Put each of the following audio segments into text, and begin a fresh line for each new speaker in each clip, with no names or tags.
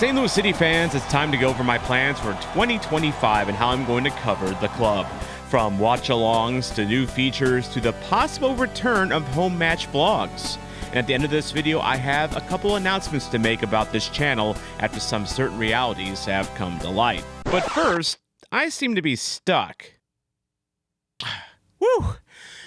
St. Louis City fans, it's time to go over my plans for 2025 and how I'm going to cover the club. From watch-alongs to new features to the possible return of home match vlogs. And at the end of this video, I have a couple announcements to make about this channel after some certain realities have come to light. But first, I seem to be stuck. Whew!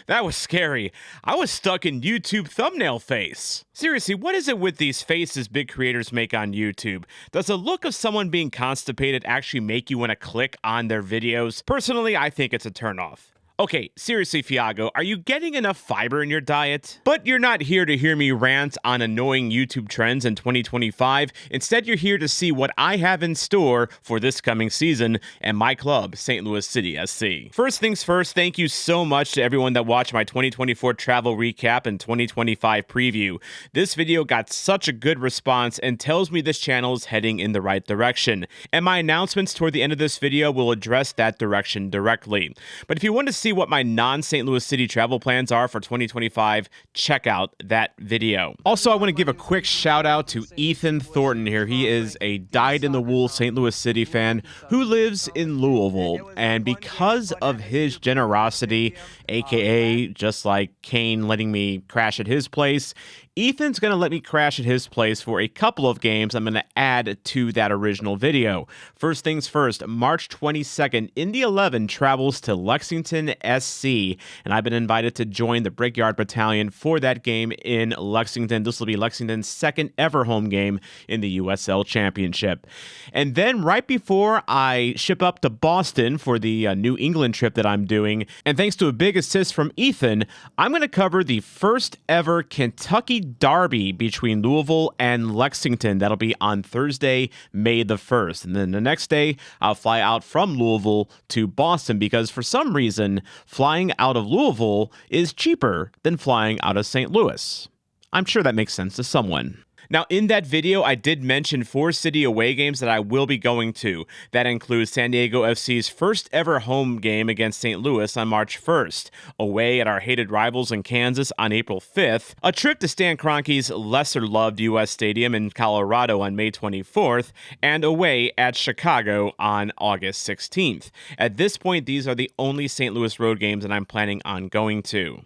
That was scary. I was stuck in YouTube thumbnail face. Seriously, what is it with these faces big creators make on YouTube? Does the look of someone being constipated actually make you want to click on their videos? Personally, I think it's a turnoff. Okay, seriously, Fiago, are you getting enough fiber in your diet? But you're not here to hear me rant on annoying YouTube trends in 2025. Instead, you're here to see what I have in store for this coming season and my club, St. Louis City SC. First things first, thank you so much to everyone that watched my 2024 travel recap and 2025 preview. This video got such a good response and tells me this channel is heading in the right direction. And my announcements toward the end of this video will address that direction directly. But if you want to see what my non-St. Louis City travel plans are for 2025, check out that video. Also, I want to give a quick shout out to Ethan Thornton here. He is a dyed-in-the-wool St. Louis City fan who lives in Louisville. And because of his generosity, aka just like Kane letting me crash at his place, Ethan's going to let me crash at his place for a couple of games I'm going to add to that original video. First things first, March 22nd, Indy 11 travels to Lexington, SC, and I've been invited to join the Brickyard Battalion for that game in Lexington. This will be Lexington's second ever home game in the USL Championship. And then right before I ship up to Boston for the New England trip that I'm doing, and thanks to a big assist from Ethan, I'm going to cover the first ever Kentucky Derby between Louisville and Lexington. That'll be on Thursday, May the 1st. And then the next day, I'll fly out from Louisville to Boston because for some reason, flying out of Louisville is cheaper than flying out of St. Louis. I'm sure that makes sense to someone. Now, in that video, I did mention 4 city away games that I will be going to. That includes San Diego FC's first ever home game against St. Louis on March 1st, away at our hated rivals in Kansas on April 5th, a trip to Stan Kroenke's lesser-loved U.S. Stadium in Colorado on May 24th, and away at Chicago on August 16th. At this point, these are the only St. Louis road games that I'm planning on going to.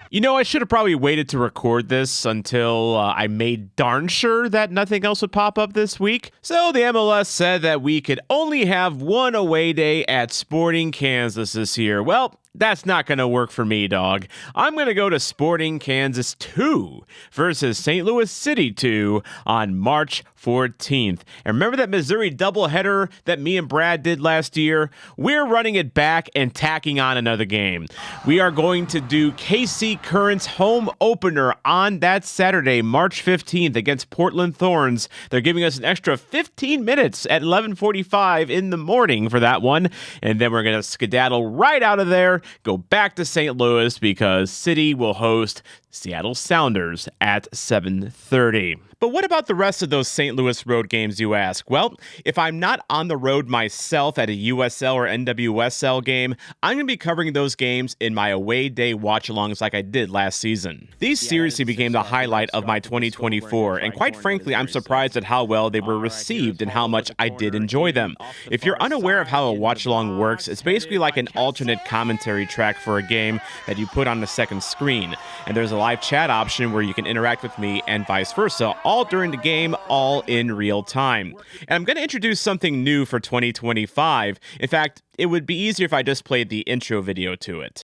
You know, I should have probably waited to record this until I made darn sure that nothing else would pop up this week. So the MLS said that we could only have one away day at Sporting Kansas this year. Well, that's not going to work for me, dog. I'm going to go to Sporting Kansas 2 versus St. Louis City 2 on March 14th. And remember that Missouri doubleheader that me and Brad did last year? We're running it back and tacking on another game. We are going to do KC Current's home opener on that Saturday, March 15th against Portland Thorns. They're giving us an extra 15 minutes at 11:45 in the morning for that one. And then we're going to skedaddle right out of there, go back to St. Louis because City will host Seattle Sounders at 7:30. But what about the rest of those St. Louis road games, you ask? Well, if I'm not on the road myself at a USL or NWSL game, I'm going to be covering those games in my away day watch-alongs like I did last season. These seriously became the highlight of my 2024, and quite frankly, I'm surprised at how well they were received and how much I did enjoy them. If you're unaware of how a watch-along works, it's basically like an alternate commentary track for a game that you put on the second screen, and there's a live chat option where you can interact with me and vice versa, all during the game, all in real time. And I'm going to introduce something new for 2025. In fact, it would be easier if I just played the intro video to it.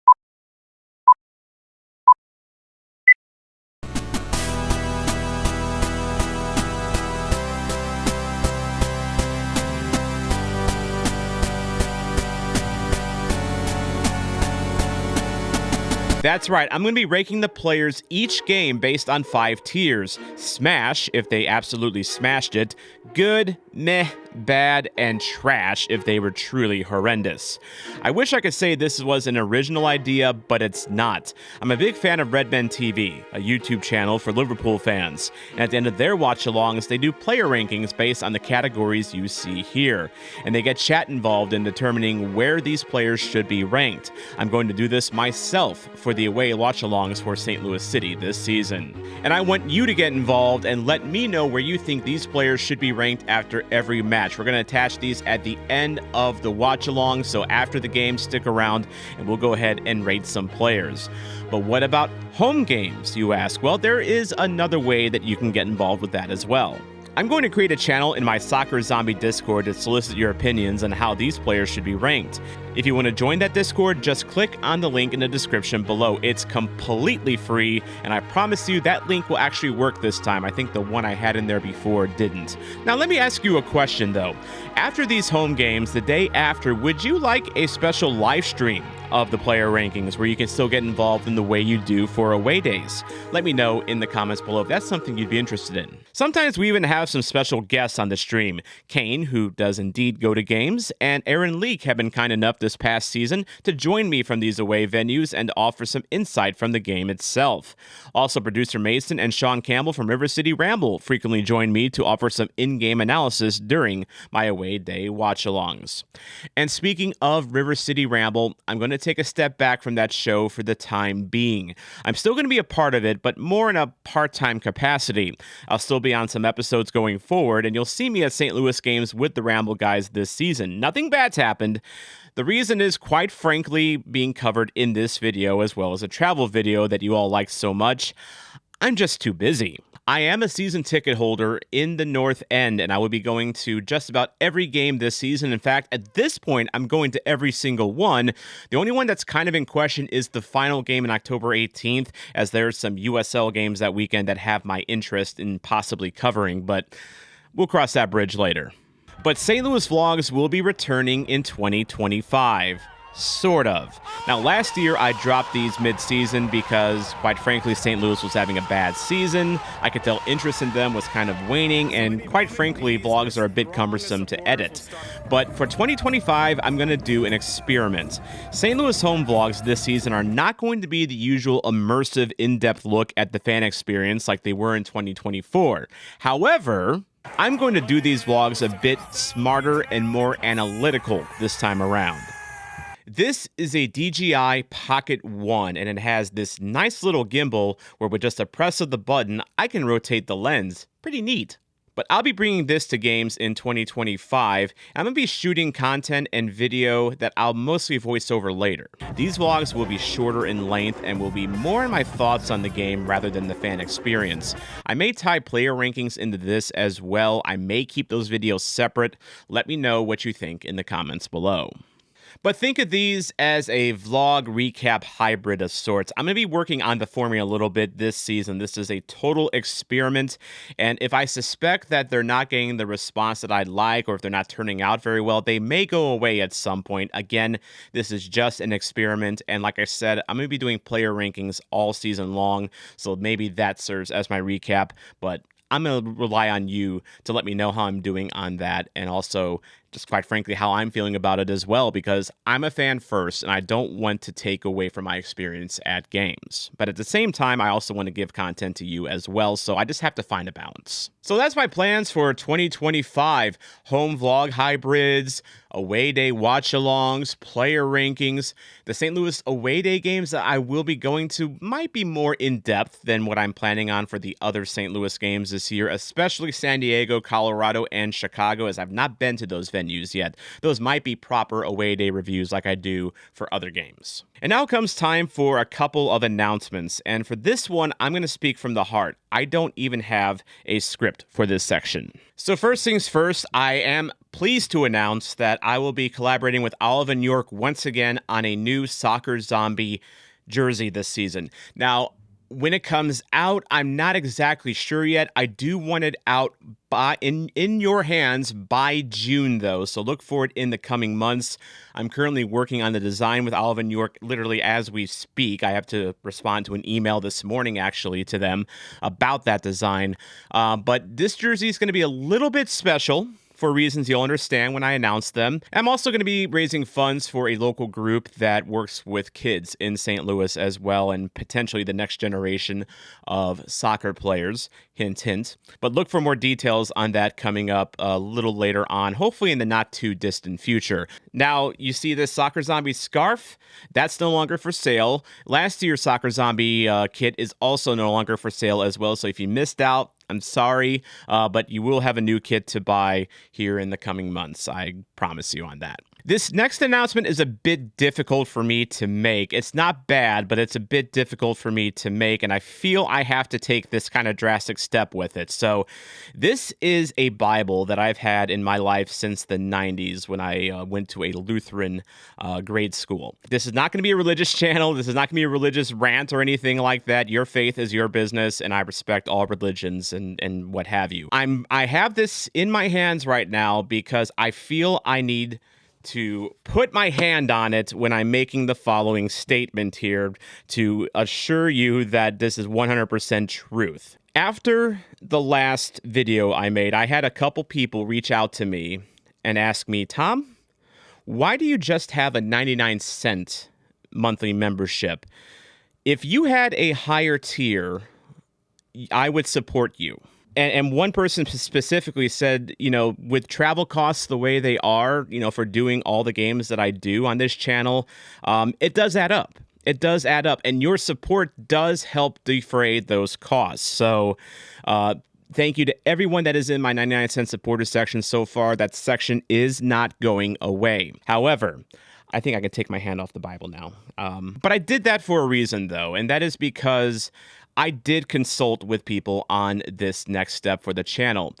That's right, I'm going to be ranking the players each game based on 5 tiers. Smash, if they absolutely smashed it. Good, meh, bad, and trash if they were truly horrendous. I wish I could say this was an original idea, but it's not. I'm a big fan of Red Men TV, a YouTube channel for Liverpool fans, and at the end of their watch-alongs, they do player rankings based on the categories you see here, and they get chat involved in determining where these players should be ranked. I'm going to do this myself for the away watch-alongs for St. Louis City this season. And I want you to get involved and let me know where you think these players should be ranked after every match. We're going to attach these at the end of the watch-along, so after the game, stick around and we'll go ahead and rate some players. But what about home games, you ask? Well, there is another way that you can get involved with that as well. I'm going to create a channel in my Soccer Zombie Discord to solicit your opinions on how these players should be ranked. If you want to join that Discord, just click on the link in the description below. It's completely free, and I promise you that link will actually work this time. I think the one I had in there before didn't. Now, let me ask you a question, though. After these home games, the day after, would you like a special live stream of the player rankings where you can still get involved in the way you do for away days? Let me know in the comments below if that's something you'd be interested in. Sometimes we even have some special guests on the stream. Kane, who does indeed go to games, and Aaron Leak have been kind enough this past season to join me from these away venues and offer some insight from the game itself. Also, producer Mason and Sean Campbell from City Ramble frequently join me to offer some in-game analysis during my away day watch-alongs. And speaking of City Ramble, I'm going to take a step back from that show for the time being. I'm still going to be a part of it, but more in a part-time capacity. I'll still be on some episodes going forward, and you'll see me at St. Louis games with the Ramble guys this season. Nothing bad's happened. The reason is, quite frankly, being covered in this video as well as a travel video that you all like so much. I'm just too busy. I am a season ticket holder in the North End, and I will be going to just about every game this season. In fact, at this point, I'm going to every single one. The only one that's kind of in question is the final game on October 18th, as there's some USL games that weekend that have my interest in possibly covering, but we'll cross that bridge later. But St. Louis Vlogs will be returning in 2025. Sort of. Now, last year I dropped these mid-season because, quite frankly, St. Louis was having a bad season. I could tell interest in them was kind of waning, and quite frankly, vlogs are a bit cumbersome to edit. But for 2025, I'm going to do an experiment. St. Louis home vlogs this season are not going to be the usual immersive, in-depth look at the fan experience like they were in 2024. However, I'm going to do these vlogs a bit smarter and more analytical this time around. This is a DJI Pocket 1, and it has this nice little gimbal where with just a press of the button, I can rotate the lens. Pretty neat. But I'll be bringing this to games in 2025. I'm going to be shooting content and video that I'll mostly voice over later. These vlogs will be shorter in length and will be more in my thoughts on the game rather than the fan experience. I may tie player rankings into this as well. I may keep those videos separate. Let me know what you think in the comments below. But think of these as a vlog recap hybrid of sorts. I'm going to be working on the formula a little bit this season. This is a total experiment, and if I suspect that they're not getting the response that I'd like, or if they're not turning out very well, they may go away at some point. Again, this is just an experiment, and like I said, I'm going to be doing player rankings all season long, so maybe that serves as my recap, but I'm going to rely on you to let me know how I'm doing on that, and also just quite frankly how I'm feeling about it as well, because I'm a fan first and I don't want to take away from my experience at games. But at the same time, I also want to give content to you as well, so I just have to find a balance. So that's my plans for 2025. Home vlog hybrids, away day watch-alongs, player rankings. The St. Louis away day games that I will be going to might be more in-depth than what I'm planning on for the other St. Louis games this year, especially San Diego, Colorado, and Chicago, as I've not been to those venues yet. Those might be proper away day reviews like I do for other games. And now comes time for a couple of announcements, and for this one, I'm going to speak from the heart. I don't even have a script for this section. So first things first, I am pleased to announce that I will be collaborating with Olive and York once again on a new Soccer Zombie jersey this season. Now, when it comes out, I'm not exactly sure yet. I do want it out in your hands by June, though, so look for it in the coming months. I'm currently working on the design with Olive and York literally as we speak. I have to respond to an email this morning, actually, to them about that design. But this jersey is going to be a little bit special for reasons you'll understand when I announce them. I'm also going to be raising funds for a local group that works with kids in St. Louis as well, and potentially the next generation of soccer players. Hint, hint. But look for more details on that coming up a little later on, hopefully in the not too distant future. Now, you see this Soccer Zombie scarf? That's no longer for sale. Last year's Soccer Zombie kit is also no longer for sale as well. So if you missed out, I'm sorry, but you will have a new kit to buy here in the coming months. I promise you on that. This next announcement is a bit difficult for me to make. It's not bad, but it's a bit difficult for me to make, and I feel I have to take this kind of drastic step with it. So this is a Bible that I've had in my life since the 90s when I went to a Lutheran grade school. This is not going to be a religious channel. This is not going to be a religious rant or anything like that. Your faith is your business, and I respect all religions and what have you. I have this in my hands right now because I feel I need to put my hand on it when I'm making the following statement here to assure you that this is 100% truth. After the last video I made, I had a couple people reach out to me and ask me, Tom, why do you just have a 99-cent monthly membership? If you had a higher tier, I would support you. And one person specifically said, with travel costs the way they are, for doing all the games that I do on this channel, it does add up. It does add up. And your support does help defray those costs. So thank you to everyone that is in my 99-cent supporter section so far. That section is not going away. However, I think I can take my hand off the Bible now. But I did that for a reason, though, and that is because I did consult with people on this next step for the channel.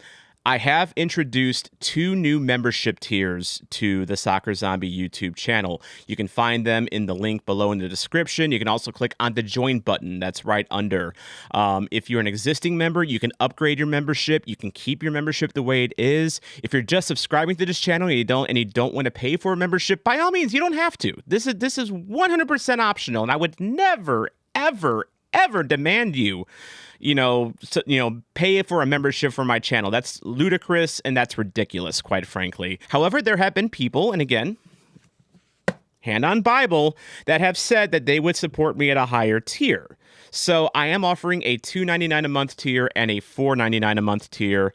I have introduced 2 new membership tiers to the Soccer Zombie YouTube channel. You can find them in the link below in the description. You can also click on the join button that's right under. If you're an existing member, you can upgrade your membership. You can keep your membership the way it is. If you're just subscribing to this channel and you don't want to pay for a membership, by all means, you don't have to. This is 100% optional, and I would never, ever demand you pay for a membership for my channel. That's ludicrous and that's ridiculous, quite frankly. However, there have been people, and again, hand on Bible, that have said that they would support me at a higher tier. So I am offering a $2.99 a month tier and a $4.99 a month tier,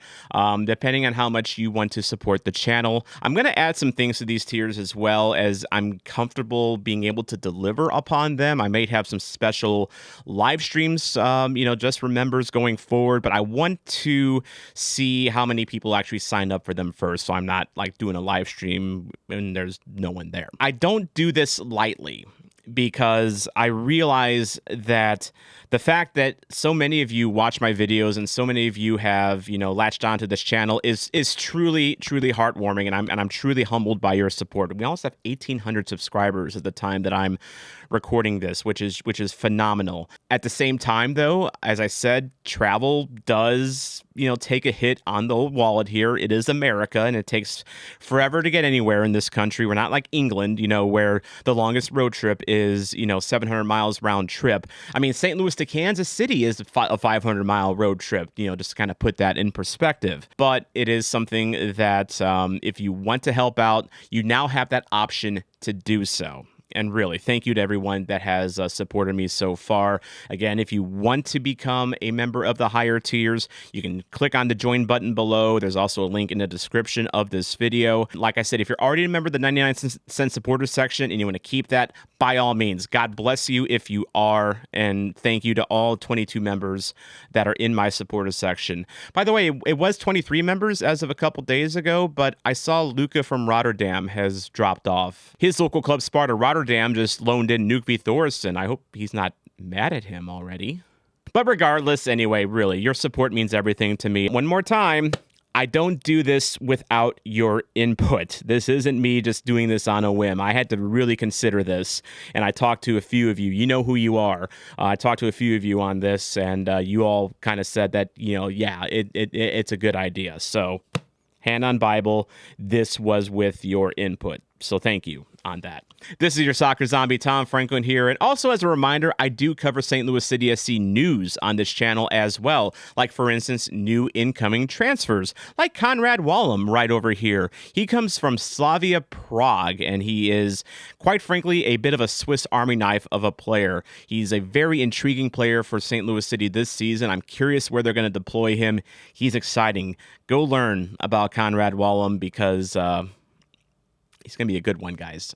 depending on how much you want to support the channel. I'm going to add some things to these tiers as well as I'm comfortable being able to deliver upon them. I may have some special live streams, just for members going forward, but I want to see how many people actually sign up for them first, so I'm not like doing a live stream and there's no one there. I don't do this lightly, because I realize that the fact that so many of you watch my videos and so many of you have, latched onto this channel is truly, truly heartwarming, and I'm truly humbled by your support. We almost have 1,800 subscribers at the time that I'm recording this, which is phenomenal. At the same time, though, as I said, travel does, take a hit on the old wallet here. It is America, and it takes forever to get anywhere in this country. We're not like England, where the longest road trip is, 700 miles round trip. I mean, St. Louis to Kansas City is a 500-mile road trip, just to kind of put that in perspective. But it is something that if you want to help out, you now have that option to do so. And really, thank you to everyone that has supported me so far. Again, if you want to become a member of the higher tiers, you can click on the join button below. There's also a link in the description of this video. Like I said, if you're already a member of the 99-cent supporters section and you want to keep that, by all means, God bless you if you are. And thank you to all 22 members that are in my supporters section. By the way, it was 23 members as of a couple days ago, but I saw Luca from Rotterdam has dropped off. His local club, Sparta Rotterdam, just loaned in Nuke v. Thorson. I hope he's not mad at him already. But regardless, anyway, really, your support means everything to me. One more time, I don't do this without your input. This isn't me just doing this on a whim. I had to really consider this, and I talked to a few of you. You know who you are. I talked to a few of you on this, and you all kind of said that, it's a good idea. So, hand on Bible, this was with your input. So thank you on that. This is your soccer zombie, Tom Franklin here. And also as a reminder, I do cover St. Louis City SC news on this channel as well. Like, for instance, new incoming transfers, like Conrad Wallum right over here. He comes from Slavia Prague, and he is, quite frankly, a bit of a Swiss Army knife of a player. He's a very intriguing player for St. Louis City this season. I'm curious where they're going to deploy him. He's exciting. Go learn about Conrad Wallum because he's going to be a good one, guys.